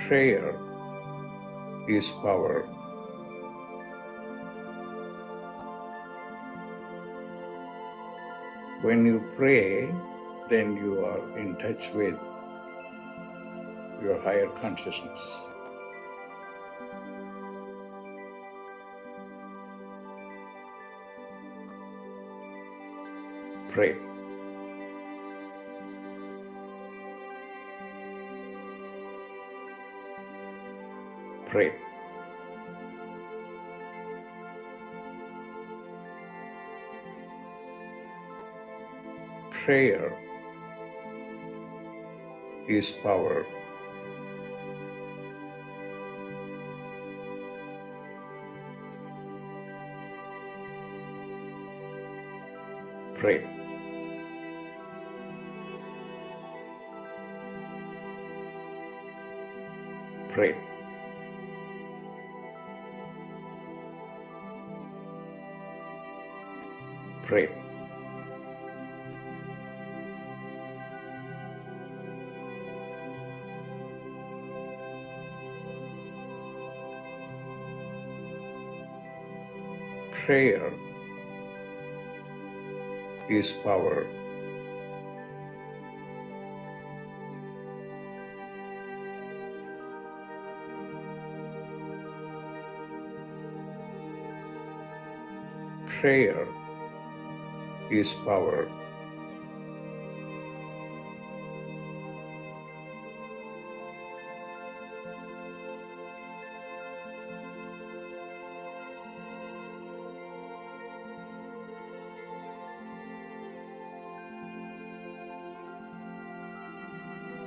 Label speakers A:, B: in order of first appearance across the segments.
A: Prayer is power. When you pray, then you are in touch with your higher consciousness. Pray. Pray. Prayer is power. Pray. Pray. Pray. Prayer is power. Prayer is power.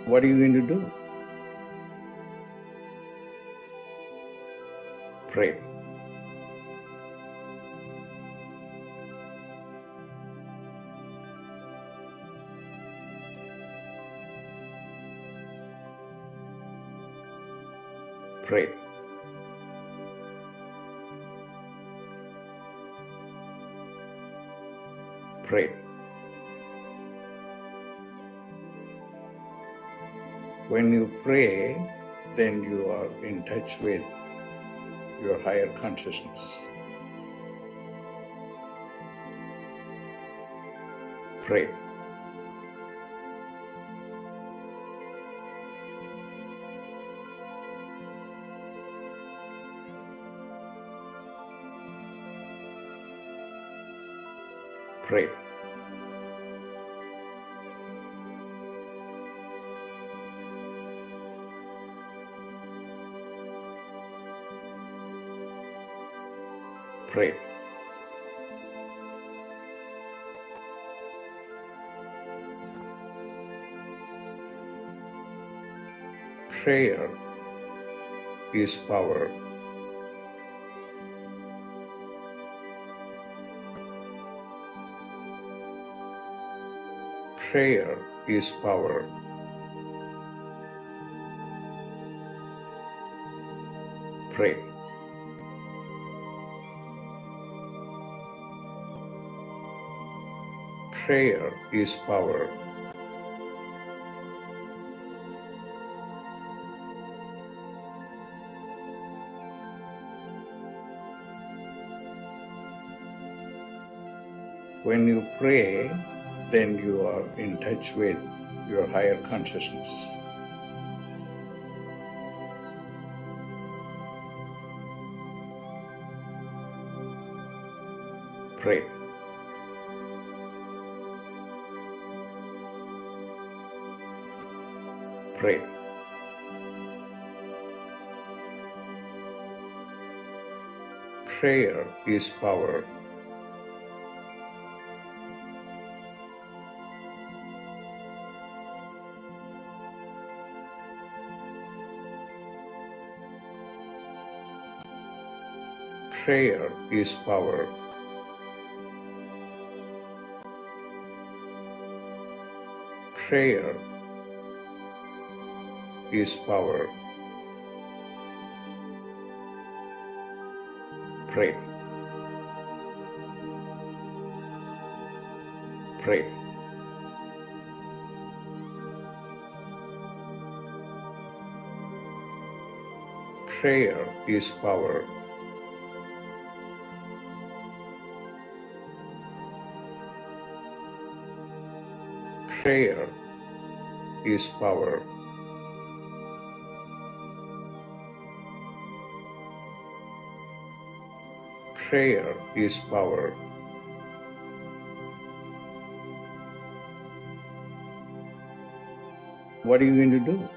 A: What are you going to do? Pray. Pray. Pray. When you pray, then you are in touch with your higher consciousness. Pray. Pray. Pray. Prayer is power. Prayer is power. Pray. Prayer is power. When you pray, then you are in touch with your higher consciousness. Pray. Pray. Prayer is power. Prayer is power. Prayer is power. Pray. Pray. Prayer is power. Prayer is power. Prayer is power. What are you going to do?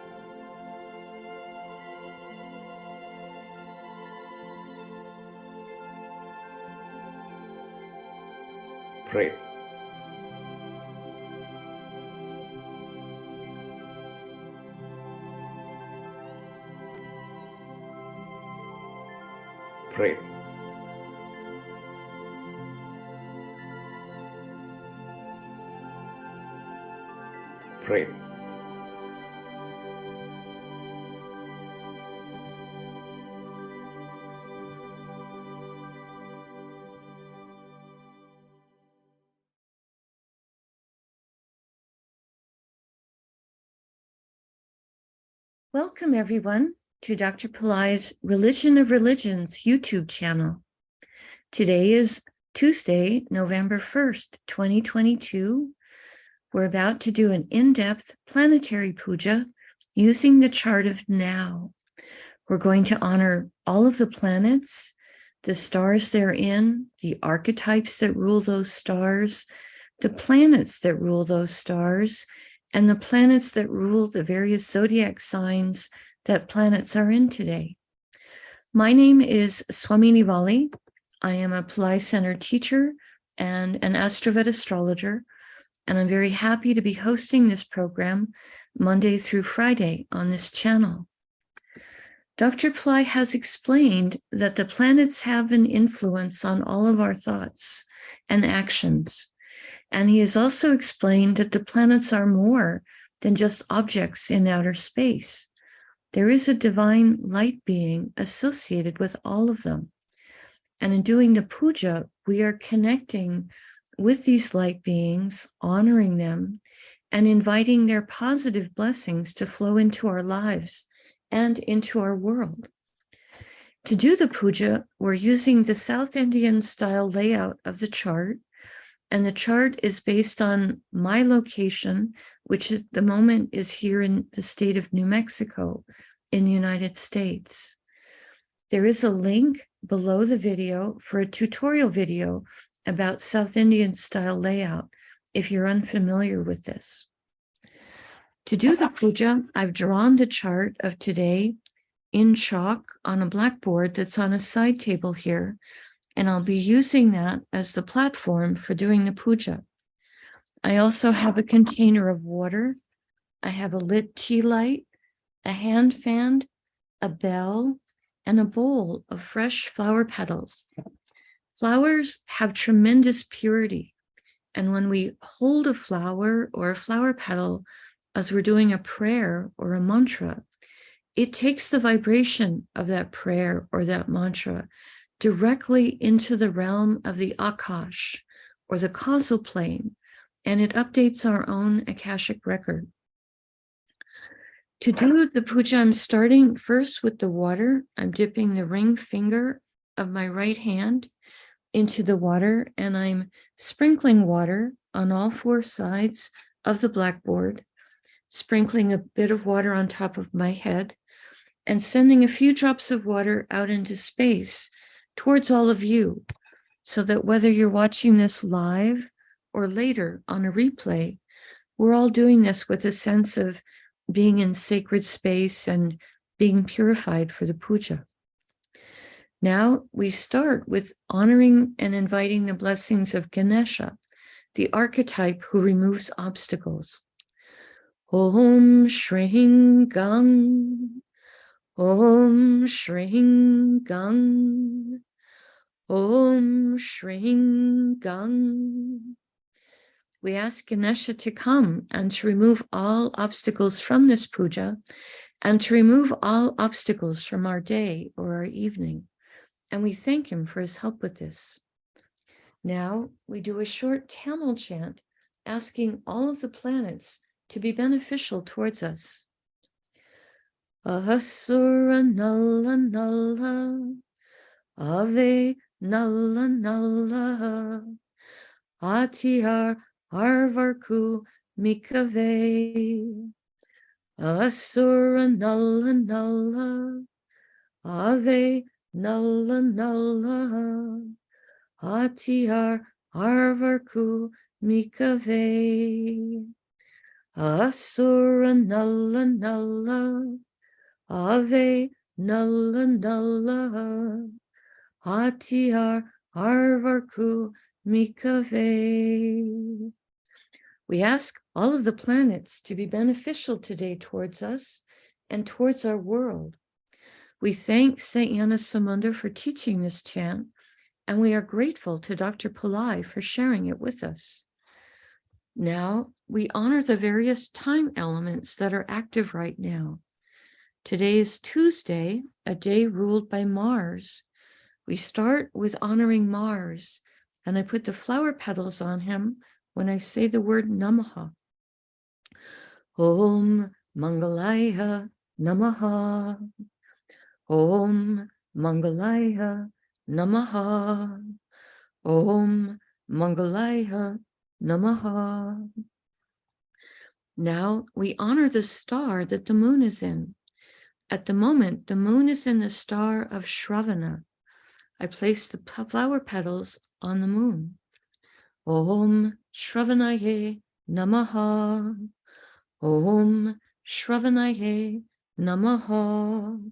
A: Pray. Pray. Pray.
B: Welcome, everyone, to Dr. Pillai's Religion of Religions YouTube channel. Today is Tuesday, November 1st, 2022. We're about to do an in-depth planetary puja using the chart of now. We're going to honor all of the planets, the stars they're in, the archetypes that rule those stars, the planets that rule those stars, and the planets that rule the various zodiac signs that planets are in today. My name is Swamini Valli. I am a Pillai Center teacher and an AstroVed astrologer, and I'm very happy to be hosting this program Monday through Friday on this channel. Dr. Pillai has explained that the planets have an influence on all of our thoughts and actions. And he has also explained that the planets are more than just objects in outer space. There is a divine light being associated with all of them. And in doing the puja, we are connecting with these light beings, honoring them, and inviting their positive blessings to flow into our lives and into our world. To do the puja, we're using the South Indian style layout of the chart, and the chart is based on my location, which at the moment is here in the state of New Mexico in the United States. There is a link below the video for a tutorial video about South Indian style layout if you're unfamiliar with this. To do the puja, I've drawn the chart of today in chalk on a blackboard that's on a side table here, and I'll be using that as the platform for doing the puja. I also have a container of water. I have a lit tea light, a hand fan, a bell, and a bowl of fresh flower petals. Flowers have tremendous purity, and when we hold a flower or a flower petal as we're doing a prayer or a mantra, it takes the vibration of that prayer or that mantra directly into the realm of the Akash, or the causal plane, and it updates our own Akashic record. To do the puja, I'm starting first with the water. I'm dipping the ring finger of my right hand into the water, and I'm sprinkling water on all four sides of the blackboard, sprinkling a bit of water on top of my head, and sending a few drops of water out into space towards all of you, so that whether you're watching this live or later on a replay, we're all doing this with a sense of being in sacred space and being purified for the puja. Now we start with honoring and inviting the blessings of Ganesha, the archetype who removes obstacles. Om Shring Gang, Om Shring Gang, Om Shring Gang. We ask Ganesha to come and to remove all obstacles from this puja and to remove all obstacles from our day or our evening. And we thank him for his help with this. Now we do a short Tamil chant asking all of the planets to be beneficial towards us. Asura Nala Nala, Ave Nala Nala, Atiyar Arvarku Mikave, Asura Nala Nala, Ave Nala Nala, Atiyar Arvarku Mikave, Asura Nala Nala, Ave Nala Nala, Atiyar Arvarku Mikave. We ask all of the planets to be beneficial today towards us and towards our world. We thank Saint Yana Samunda for teaching this chant, and we are grateful to Dr. Pillai for sharing it with us. Now, we honor the various time elements that are active right now. Today is Tuesday, a day ruled by Mars. We start with honoring Mars, and I put the flower petals on him when I say the word Namaha. Om Mangalaya Namaha. Om Mangalaya Namaha. Om Mangalaya Namaha. Now we honor the star that the moon is in. At the moment, the moon is in the star of Shravana. I place the flower petals on the moon. Om Shravanaye Namaha. Om Shravanaye Namaha.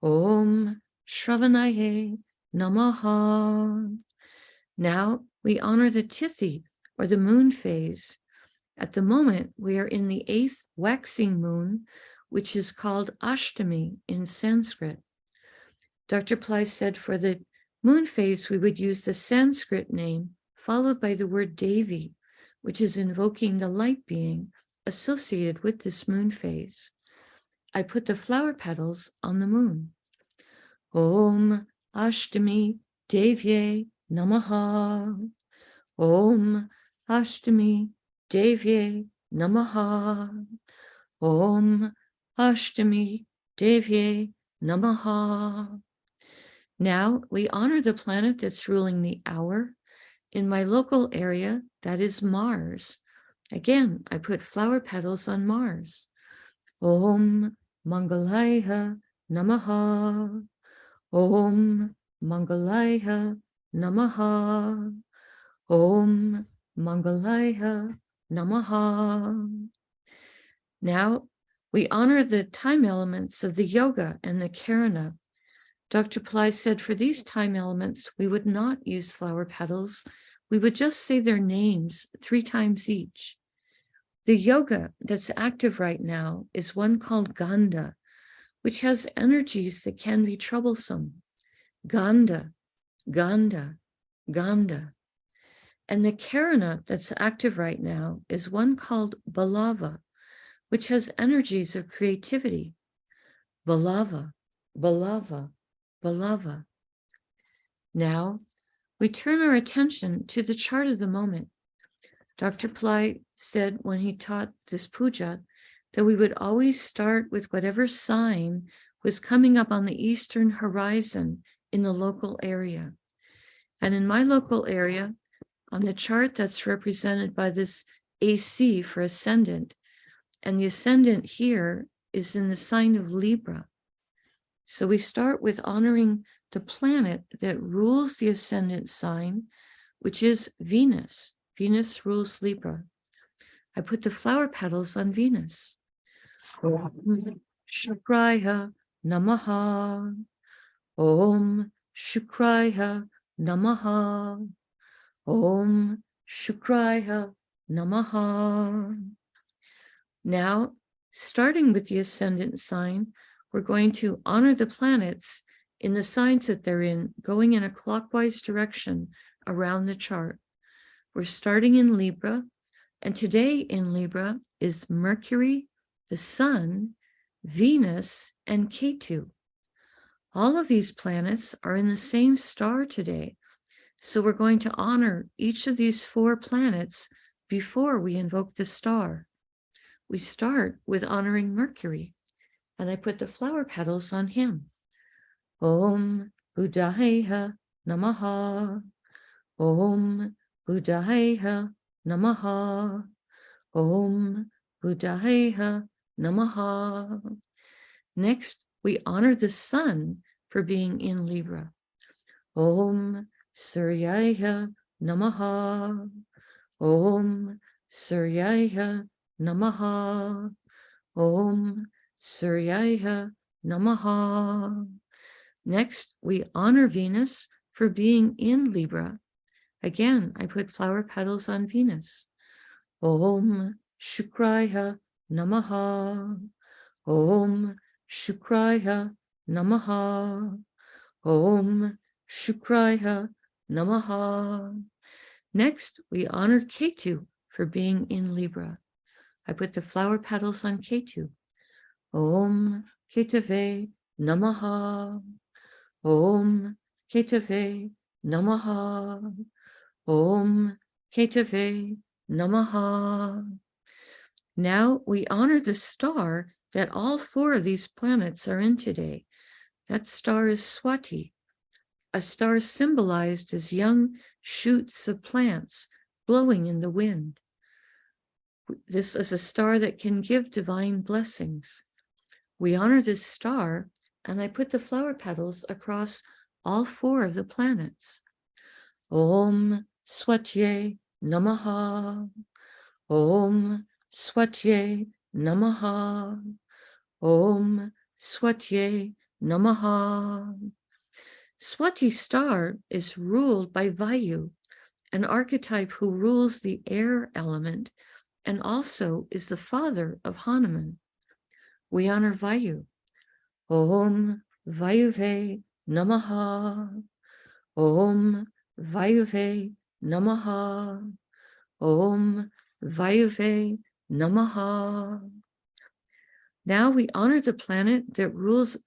B: Om Shravanaye Namaha. Now we honor the Tithi, or the moon phase. At the moment, we are in the 8th waxing moon, which is called Ashtami in Sanskrit. Dr. Pillai said for the moon phase, we would use the Sanskrit name, followed by the word Devi, which is invoking the light being associated with this moon phase. I put the flower petals on the moon. Om Ashtami Devye Namaha. Om Ashtami Devye Namaha. Om Ashtami Devye Namaha. Now we honor the planet that's ruling the hour. In my local area, that is Mars. Again, I put flower petals on Mars. Om Mangalaya Namaha. Om Mangalaya Namaha. Om Mangalaya Namaha. Now we honor the time elements of the yoga and the karana. Dr. Pillai said for these time elements, we would not use flower petals. We would just say their names 3 times each. The yoga that's active right now is one called Ganda, which has energies that can be troublesome. Ganda, Ganda, Ganda. And the karana that's active right now is one called Balava, which has energies of creativity. Balava, Balava, Balava. Now, we turn our attention to the chart of the moment. Dr. Pillai said when he taught this puja that we would always start with whatever sign was coming up on the eastern horizon in the local area. And in my local area, on the chart that's represented by this AC for ascendant, and the ascendant here is in the sign of Libra. So we start with honoring the planet that rules the ascendant sign, which is Venus. Venus rules Libra. I put the flower petals on Venus. Om Shukraya Namaha. Om Shukraya Namaha. Om Shukraya Namaha. Now, starting with the ascendant sign, we're going to honor the planets in the signs that they're in, going in a clockwise direction around the chart. We're starting in Libra, and today in Libra is Mercury, the Sun, Venus, and Ketu. All of these planets are in the same star today, so we're going to honor each of these 4 planets before we invoke the star. We start with honoring Mercury. and I put the flower petals on him. Om Buddhaya Namaha. Om Buddhaya Namaha. Om Buddhaya Namaha. Next, we honor the sun for being in Libra. Om Suryaya Namaha. Om Suryaya Namaha. Om Suryaya Namaha. Next, we honor Venus for being in Libra. Again, I put flower petals on Venus. Om Shukraya Namaha. Om Shukraya Namaha. Om Shukraya Namaha. Next, we honor Ketu for being in Libra. I put the flower petals on Ketu. Om Ketave Namaha. Om Ketave Namaha. Om Ketave Namaha. Now we honor the star that all four of these planets are in today. That star is Swati, a star symbolized as young shoots of plants blowing in the wind. This is a star that can give divine blessings. We honor this star, and I put the flower petals across all four of the planets. Om Swatye Namaha. Om Swatye Namaha. Om Swatye Namaha. Swati star is ruled by Vayu, an archetype who rules the air element and also is the father of Hanuman. We honor Vayu. Om Vayuve Namaha. Om Vayuve Namaha. Om Vayuve Namaha. Now we honor the planet that rules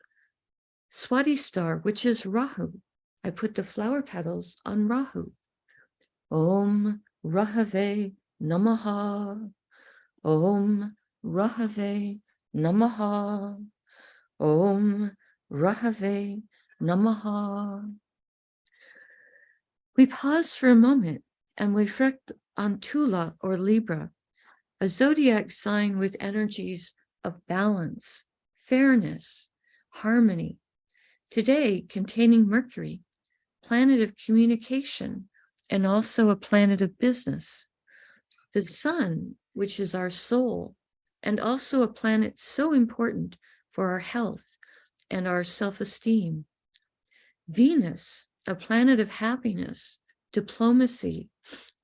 B: Swati star, which is Rahu. I put the flower petals on Rahu. Om Rahave Namaha. Om Rahave Namaha. Om Rahave Namaha. We pause for a moment and we reflect on Tula or Libra, a zodiac sign with energies of balance, fairness, harmony. Today, containing Mercury, planet of communication, and also a planet of business. The sun, which is our soul, and also a planet so important for our health and our self-esteem. Venus, a planet of happiness, diplomacy,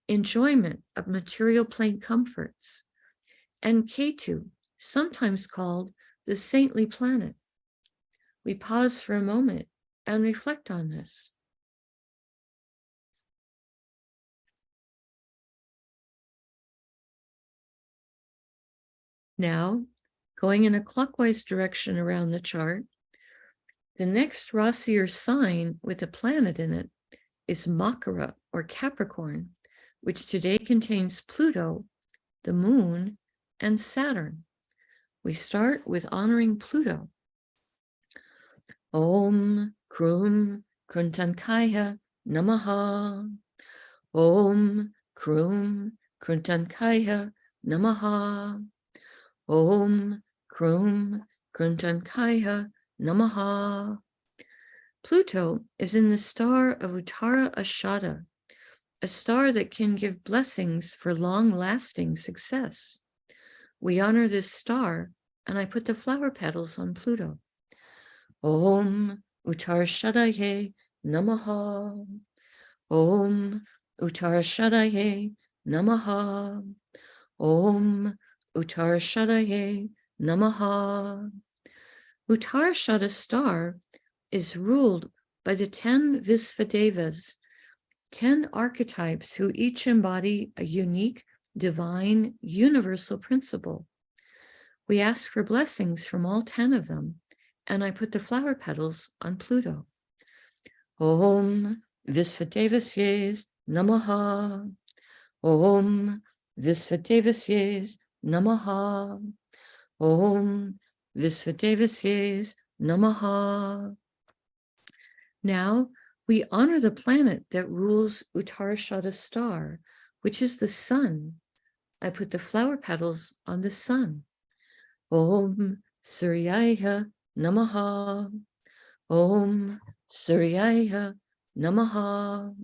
B: enjoyment of material plane comforts. And Ketu, sometimes called the saintly planet. We pause for a moment and reflect on this. Now, going in a clockwise direction around the chart, the next Rasi or sign with a planet in it is Makara or Capricorn, which today contains Pluto, the moon, and Saturn. We start with honoring Pluto. Om Krum Kruntankaya Namaha. Om Krum Kruntankaya Namaha. Om Krum Kruntankaya Namaha. Pluto is in the star of Uttara Ashada, a star that can give blessings for long-lasting success. We honor this star, and I put the flower petals on Pluto. Om Uttarashadaye Namaha. Om Uttarashadaye Namaha. Om Uttarashadaye Namaha. Uttarashada star is ruled by the 10 Visvadevas, 10 archetypes who each embody a unique, divine, universal principle. We ask for blessings from all 10 of them, and I put the flower petals on Pluto. Om Visvadevasye Namaha. Om Visvadevasye Namaha. Om Visvadevasye Namaha. Now we honor the planet that rules Uttarashada star, which is the sun. I put the flower petals on the sun. Om Suryaya Namaha. Om Suryaya Namaha.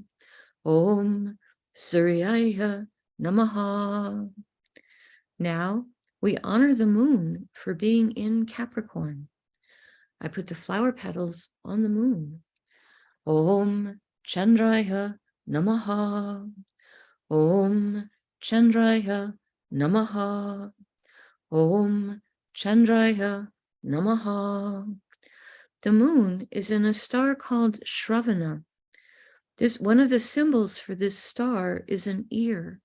B: Om Suryaya Namaha. Now we honor the moon for being in Capricorn. I put the flower petals on the moon. Om Chandraya Namaha. Om Chandraya Namaha. Om Chandraya Namaha. The moon is in a star called Shravana. One of the symbols for this star is an ear,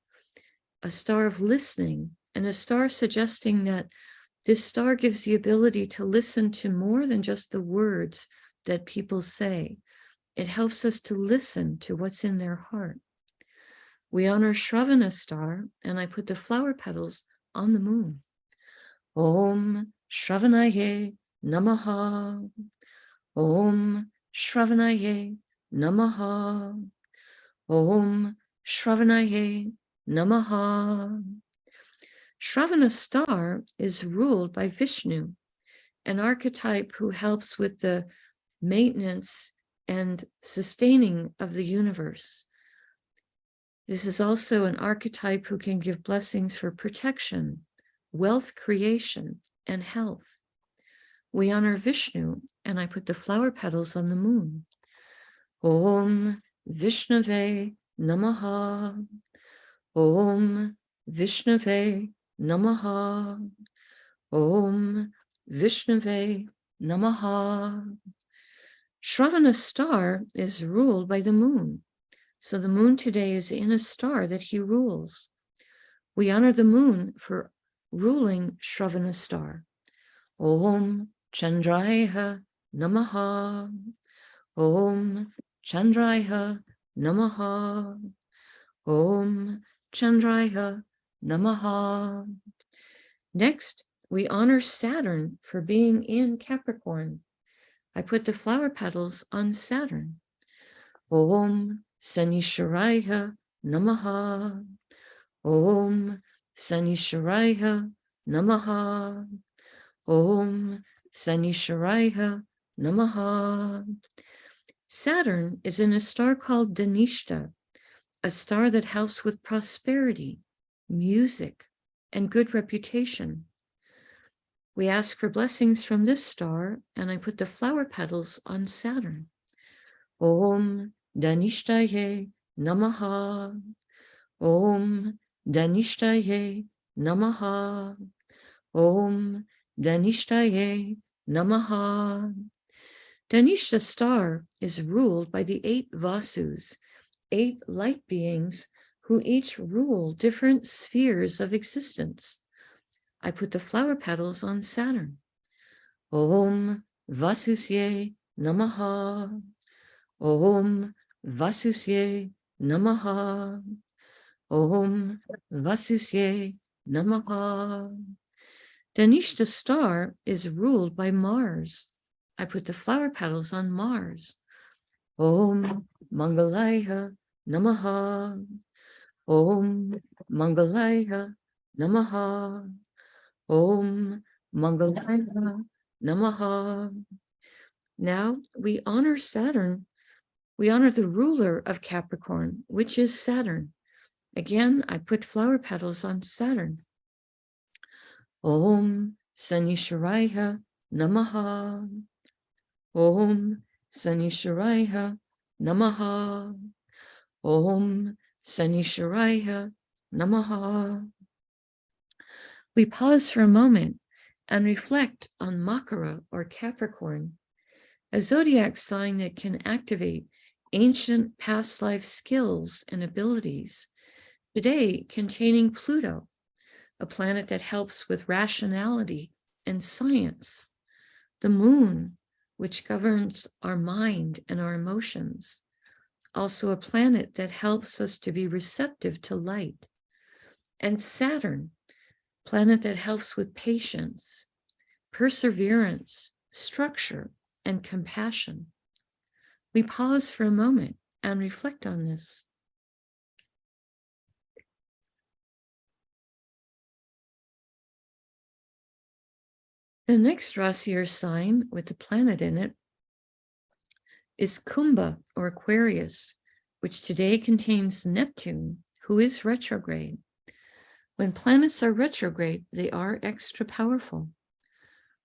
B: a star of listening, and a star suggesting that this star gives the ability to listen to more than just the words that people say. It helps us to listen to what's in their heart. We honor Shravana star, and I put the flower petals on the moon. Om Shravanaye Namaha. Om Shravanaye Namaha. Om Shravanaye Namaha. Shravana star is ruled by Vishnu, an archetype who helps with the maintenance and sustaining of the universe. This is also an archetype who can give blessings for protection, wealth creation, and health. We honor Vishnu, and I put the flower petals on the moon. Om Vishnave Namaha. Om Vishnave Namaha. Om Vishnave Namaha. Shravana star is ruled by the moon. So the moon today is in a star that he rules. We honor the moon for ruling Shravana star. Om Chandraya Namaha. Om Chandraya Namaha. Om Chandraya Namaha. Next, we honor Saturn for being in Capricorn. I put the flower petals on Saturn. Om Sanishwaraya Namaha. Om Sanishwaraya Namaha. Om Sanishwaraya Namaha. Saturn is in a star called Dhanishta, a star that helps with prosperity, music, and good reputation. We ask for blessings from this star, and I put the flower petals on Saturn. Om Dhanishtaye Namaha. Om Dhanishtaye Namaha. Om Dhanishtaye Namaha. Dhanishta star is ruled by the 8 Vasus, 8 light beings who each rule different spheres of existence. I put the flower petals on Saturn. Om Vasusye Namaha. Om Vasusye Namaha. Om Vasusye Namaha. Dhanishta star is ruled by Mars. I put the flower petals on Mars. Om Mangalaya Namaha. Om Mangalaya Namaha. Om Mangalaya Namaha. Now we honor Saturn. We honor the ruler of Capricorn, which is Saturn. Again, I put flower petals on Saturn. Om Sanishwaraya Namaha. Om Sanishwaraya Namaha. Om Sanishwaraya Namaha. We pause for a moment and reflect on Makara or Capricorn, a zodiac sign that can activate ancient past life skills and abilities, today containing Pluto, a planet that helps with rationality and science, the moon, which governs our mind and our emotions, also a planet that helps us to be receptive to light, and Saturn, planet that helps with patience, perseverance, structure, and compassion. We pause for a moment and reflect on this. The next Rasi or sign with the planet in it is Kumbha or Aquarius, which today contains Neptune, who is retrograde. When planets are retrograde, they are extra powerful.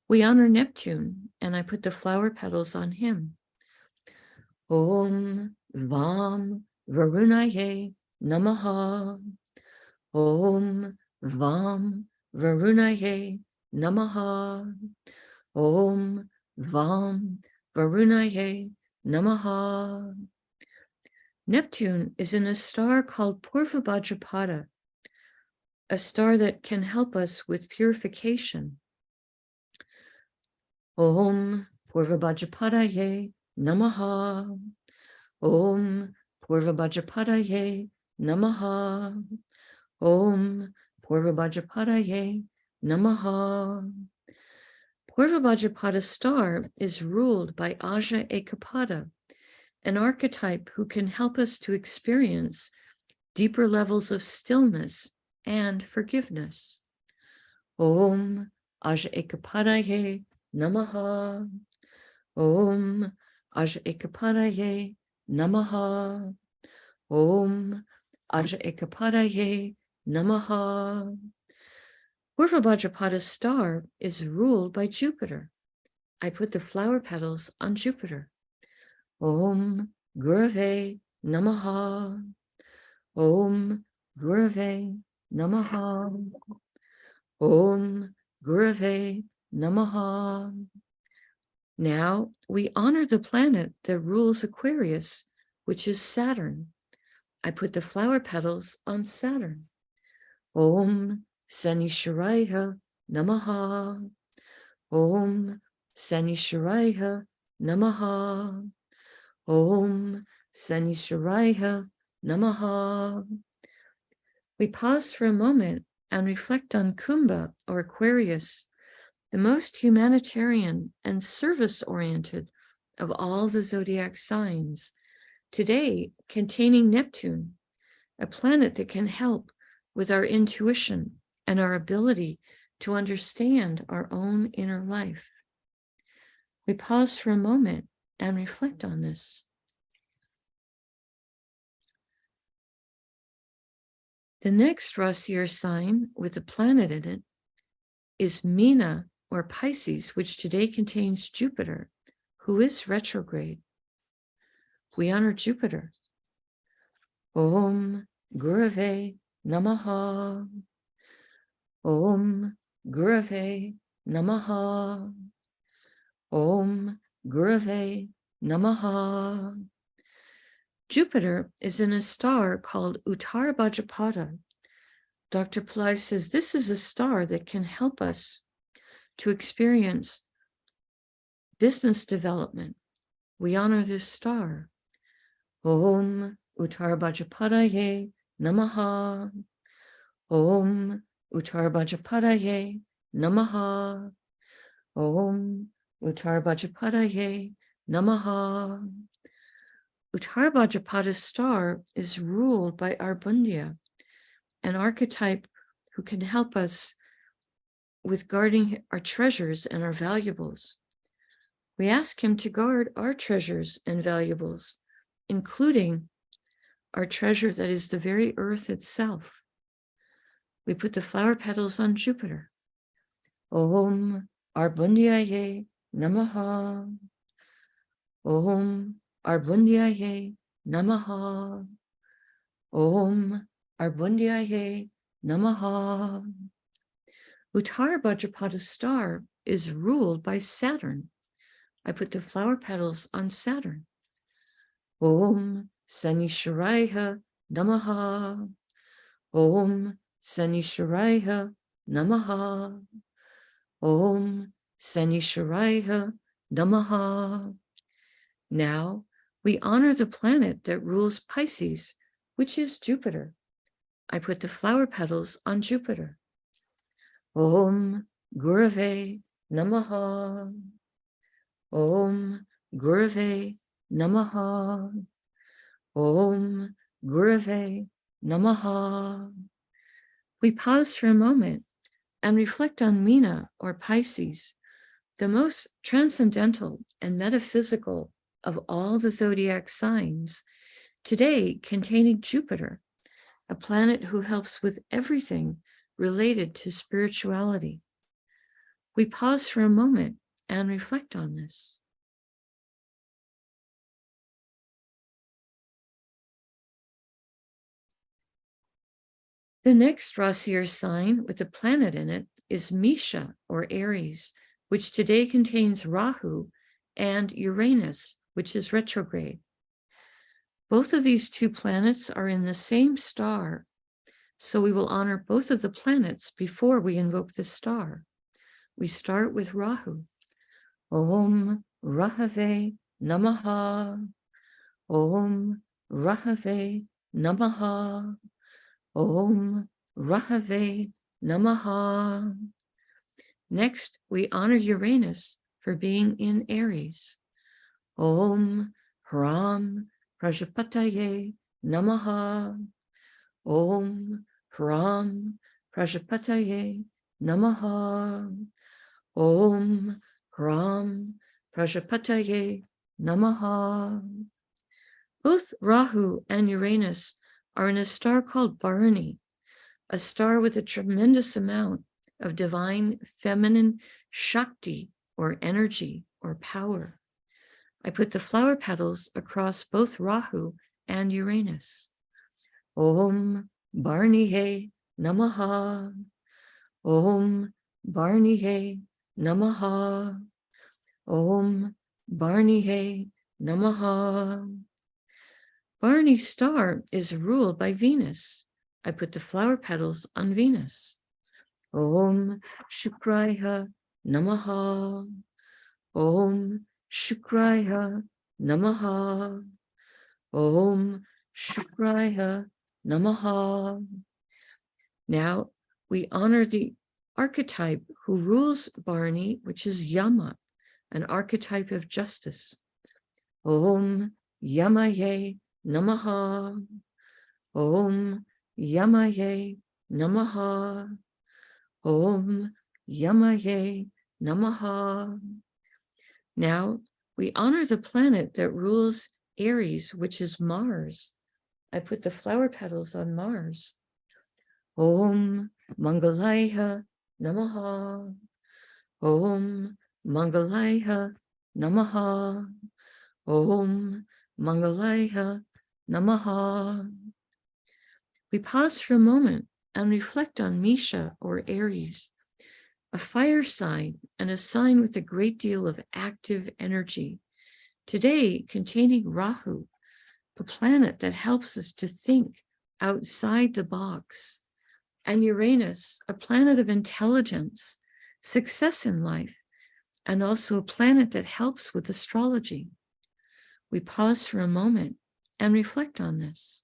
B: We honor Neptune, and I put the flower petals on him. Om Vam Varunaye Namaha. Om Vam Varunaye Namaha. Om Vam Varunaye Namaha. Neptune is in a star called Purvabhadrapada, a star that can help us with purification. Om Purvabhadrapadaye Namaha. Om Purvabhadrapadaye Namaha. Om Purvabhadrapadaye Namaha. Purvabhadrapada star is ruled by Aja Ekapada, an archetype who can help us to experience deeper levels of stillness and forgiveness. Om Aja Ekapadaye Namaha. Om Aja Ekapadaye Namaha. Om Aja Ekapadaye Namaha. Purvabhadrapada star is ruled by Jupiter. I put the flower petals on Jupiter. Om Gurave Namaha. Om Gurave Namaha. Om Gurave Namaha. Now we honor the planet that rules Aquarius, which is Saturn. I put the flower petals on Saturn. Om Sanishwaraya Namaha. Om Sanishwaraya Namaha. Om Sanishwaraya Namaha. We pause for a moment and reflect on Kumbha or Aquarius, the most humanitarian and service-oriented of all the zodiac signs, today containing Neptune, a planet that can help with our intuition and our ability to understand our own inner life. We pause for a moment and reflect on this. The next Rasi or sign with a planet in it is Meena or Pisces, which today contains Jupiter, who is retrograde. We honor Jupiter. Om Gurave Namaha. Om Gurave Namaha. Om Gurave Namaha. Jupiter is in a star called Uttarabhadrapada. Dr. Pillai says this is a star that can help us to experience business development. We honor this star. Om Uttarabhadrapadaye Namaha. Om Uttarabhadrapadaye Namaha. Om Uttarabhadrapadaye Namaha. Uttarabhadrapada star is ruled by Arbundya, an archetype who can help us with guarding our treasures and our valuables. We ask him to guard our treasures and valuables, including our treasure that is the very earth itself. We put the flower petals on Jupiter. Om Arbundyaye Namaha. Om Arbundyaye Namaha. Om Arbundyaye Namaha. Uttarabhadrapada star is ruled by Saturn. I put the flower petals on Saturn. Om Sanishwaraya Namaha. Om Sanishwaraya Namaha. Om Sanishwaraya Namaha. Now we honor the planet that rules Pisces, which is Jupiter. I put the flower petals on Jupiter. Om Gurave Namaha. Om Gurave Namaha. Om Gurave Namaha. We pause for a moment and reflect on Meena or Pisces, the most transcendental and metaphysical of all the zodiac signs, today containing Jupiter, a planet who helps with everything related to spirituality. We pause for a moment and reflect on this. The next Rasi or sign with a planet in it is Misha or Aries, which today contains Rahu, and Uranus, which is retrograde. Both of these two planets are in the same star, so we will honor both of the planets before we invoke the star. We start with Rahu. Om Rahave Namaha. Om Rahave Namaha. Om Rahave Namaha. Next, we honor Uranus for being in Aries. Om Hram Prajapataye Namaha. Om Hram Prajapataye Namaha. Om Hram Prajapataye Namaha. Both Rahu and Uranus are in a star called Bharani, a star with a tremendous amount of divine feminine Shakti or energy or power. I put the flower petals across both Rahu and Uranus. Om Bharanihe Namaha. Om Bharanihe Namaha. Om Bharanihe Namaha. Bharani star is ruled by Venus. I put the flower petals on Venus. Om Shukraya Namaha. Om Shukraya Namaha. Om Shukraya Namaha. Now we honor the archetype who rules Bharani, which is Yama, an archetype of justice. Om Yamaye Namaha. Om Yamaye Namaha. Om Yamaye Namaha. Now we honor the planet that rules Aries, which is Mars. I put the flower petals on Mars. Om Mangalaya Namaha. Om Mangalaya Namaha. Om Mangalaya Namaha. We pause for a moment and reflect on Misha or Aries, a fire sign and a sign with a great deal of active energy, today containing Rahu, the planet that helps us to think outside the box, and Uranus, a planet of intelligence, success in life, and also a planet that helps with astrology. We pause for a moment and reflect on this.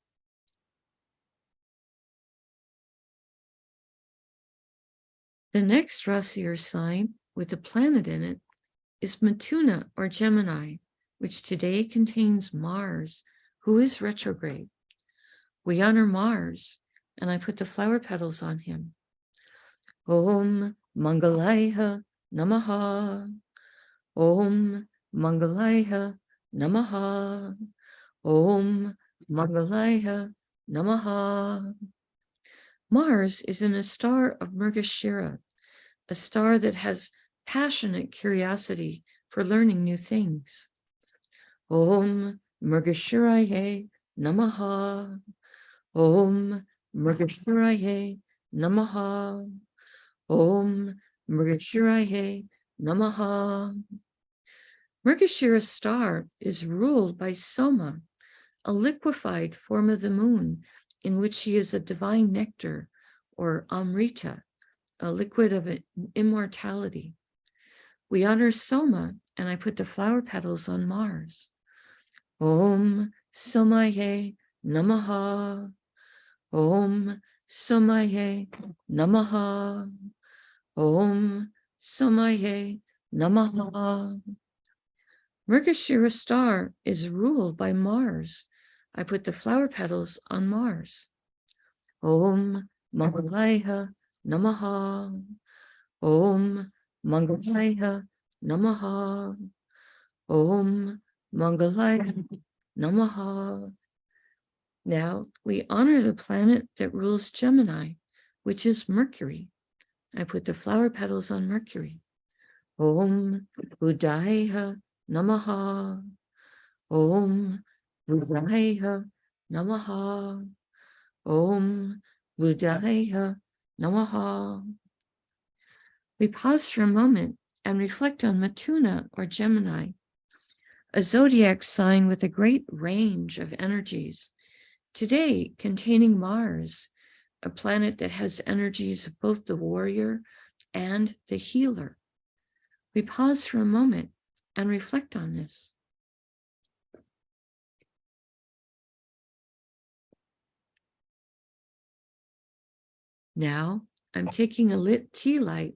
B: The next Rasi or sign with a planet in it is Mithuna or Gemini, which today contains Mars, who is retrograde. We honor Mars, and I put the flower petals on him. Om Mangalaya Namaha. Om Mangalaya Namaha. Om Mangalaya Namaha. Mars is in a star of Mrgashira, a star that has passionate curiosity for learning new things. Om Mrgashiraye Namaha. Om Mrgashiraye Namaha. Om Mrgashiraye Namaha. Mrgashira's star is ruled by Soma, a liquefied form of the moon, in which he is a divine nectar or Amrita, a liquid of immortality. We honor Soma, and I put the flower petals on Mars. Om Somaye Namaha. Om Somaye Namaha. Om Somaye Namaha. Mrgashira star is ruled by Mars. I put the flower petals on Mars. Om Mangalaya Namaha. Om Mangalaya Namaha. Om Mangalaya Namaha. Now we honor the planet that rules Gemini, which is Mercury. I put the flower petals on Mercury. Om Budaya Namaha. Om Budaya Namaha. Om Budaya Namaha. We pause for a moment and reflect on Matuna or Gemini, a zodiac sign with a great range of energies, today containing Mars, a planet that has energies of both the warrior and the healer. We pause for a moment and reflect on this. Now I'm taking a lit tea light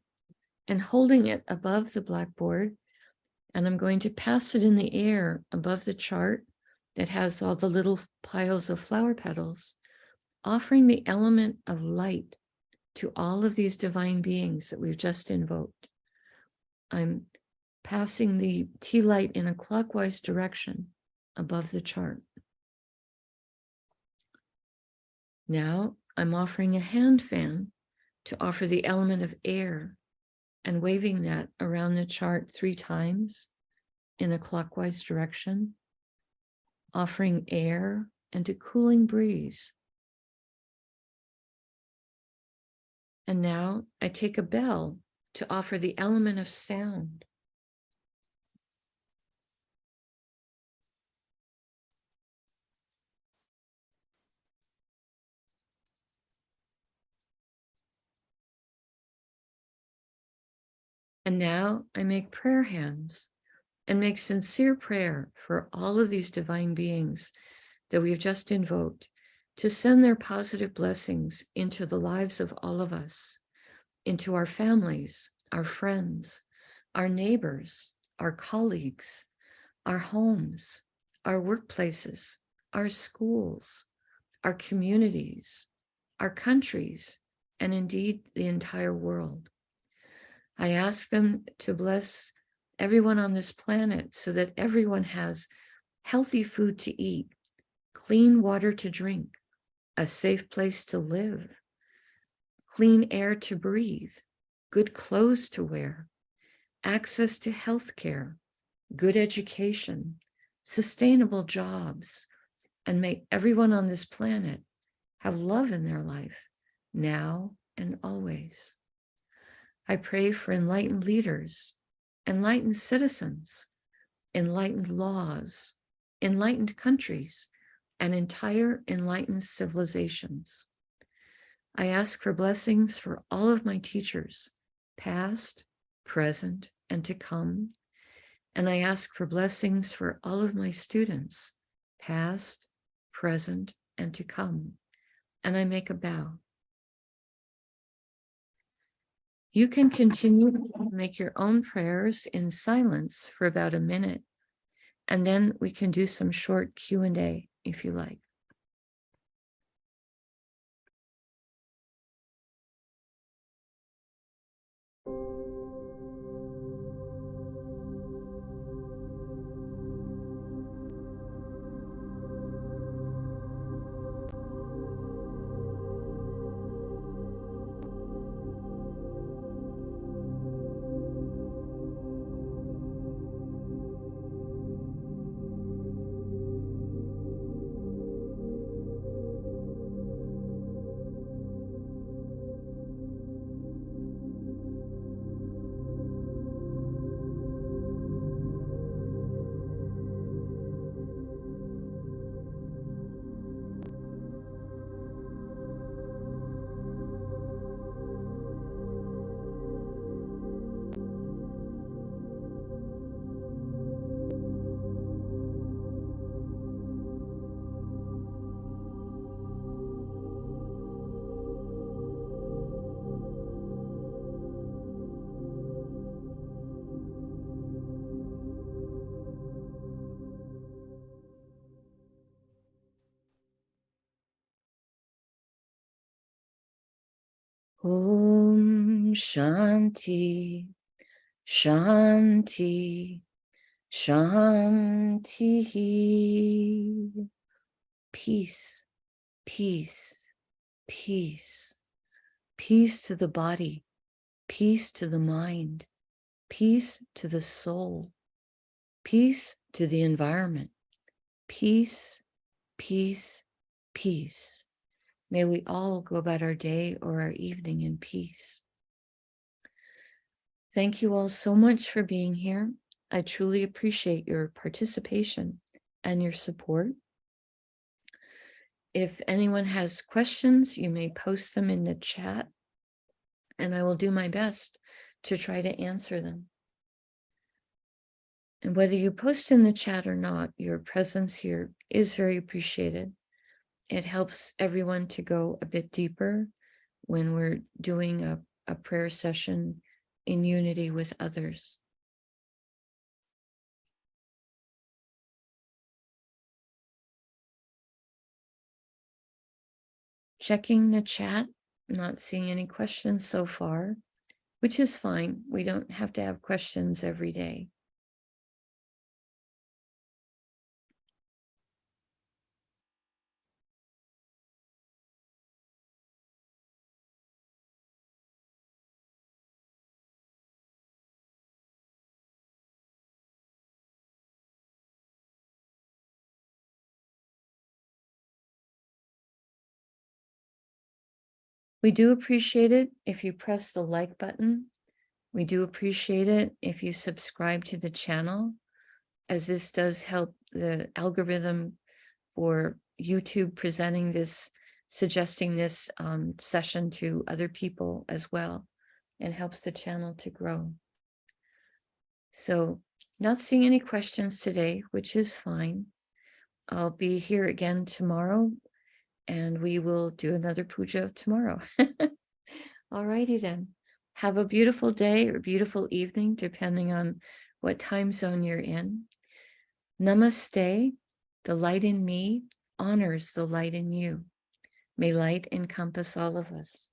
B: and holding it above the blackboard, and I'm going to pass it in the air above the chart that has all the little piles of flower petals, offering the element of light to all of these divine beings that we've just invoked. I'm passing the tea light in a clockwise direction above the chart. Now I'm offering a hand fan to offer the element of air and waving that around the chart 3 times in a clockwise direction, offering air and a cooling breeze. And now I take a bell to offer the element of sound. And now I make prayer hands and make sincere prayer for all of these divine beings that we have just invoked to send their positive blessings into the lives of all of us, into our families, our friends, our neighbors, our colleagues, our homes, our workplaces, our schools, our communities, our countries, and indeed the entire world. I ask them to bless everyone on this planet so that everyone has healthy food to eat, clean water to drink, a safe place to live, clean air to breathe, good clothes to wear, access to health care, good education, sustainable jobs, and may everyone on this planet have love in their life now and always. I pray for enlightened leaders, enlightened citizens, enlightened laws, enlightened countries, and entire enlightened civilizations. I ask for blessings for all of my teachers, past, present, and to come. And I ask for blessings for all of my students, past, present, and to come. And I make a bow. You can continue to make your own prayers in silence for about a minute, and then we can do some short Q&A if you like. Om Shanti, Shanti, Shanti. Peace, peace, peace. Peace to the body, peace to the mind, peace to the soul, peace to the environment. Peace, peace, peace. May we all go about our day or our evening in peace. Thank you all so much for being here. I truly appreciate your participation and your support. If anyone has questions, you may post them in the chat, and I will do my best to try to answer them. And whether you post in the chat or not, your presence here is very appreciated. It helps everyone to go a bit deeper when we're doing a prayer session in unity with others. Checking the chat, not seeing any questions so far, which is fine. We don't have to have questions every day. We do appreciate it if you press the like button. We do appreciate it if you subscribe to the channel, as this does help the algorithm for YouTube presenting this, suggesting this session to other people as well, and helps the channel to grow. So, not seeing any questions today, which is fine. I'll be here again tomorrow, and we will do another puja tomorrow. Alrighty then. Have a beautiful day or beautiful evening, depending on what time zone you're in. Namaste. The light in me honors the light in you. May light encompass all of us.